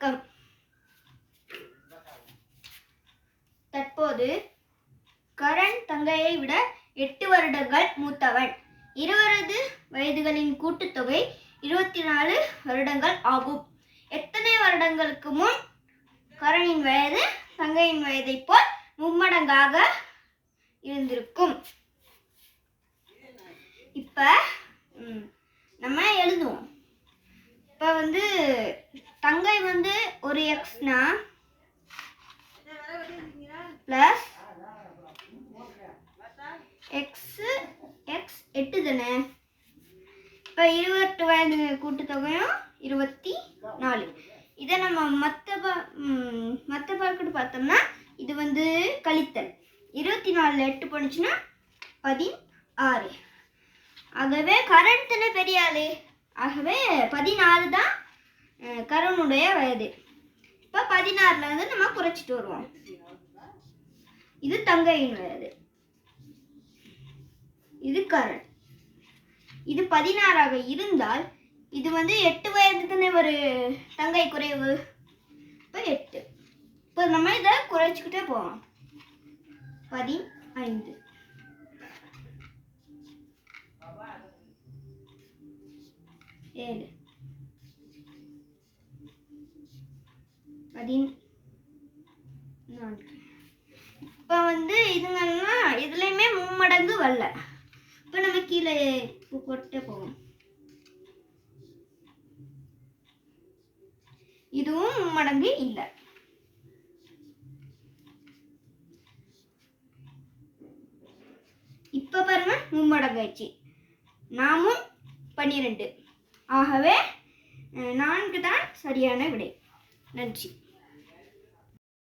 வணக்கம். தற்போது கரண் தங்கையை விட 8 வருடங்கள் மூத்தவன். இருவரது வயதுகளின் கூட்டுத்தொகை 24 வருடங்கள் ஆகும். எத்தனை வருடங்களுக்கு முன் கரணின் வயது தங்கையின் வயதை போல் மும்மடங்காக இருந்திருக்கும்? இப்ப நம்ம எழுதுவோம். இப்ப தங்கை ஒரு எக்ஸ்னா பிளஸ் எக்ஸ் 8 தானே. இப்ப 28 வயது கூட்டுத்தொகையும் 24. இதை நம்ம மற்ற பாக்கெட்டு பார்த்தோம்னா இது கழித்தல். 24 8 போனுச்சுன்னா 16. ஆகவே கரண் தானே பெரிய ஆளு. ஆகவே 14 தான் கரணுடைய வயது. இப்போ 16ல நம்ம குறைச்சிட்டு வருவோம். இது தங்கையின் வயது, இது கரண். இது 16ஆக இருந்தால் இது 8 வயது தானே ஒரு தங்கை குறைவு. இப்போ 8. இப்போ நம்ம இதை குறைச்சிக்கிட்டே போவோம். 15 7 14. இப்போ இதுங்கெல்லாம் இதுலையுமே மும்மடங்கு வரல. இப்போ நம்ம கீழே போட்டே போவோம். இதுவும் மும்மடங்கு இல்லை. இப்போ பாருங்க மும்மடங்கு ஆயிடுச்சு. நாமும் 12. ஆகவே 4 தான் சரியான விடை. நன்றி.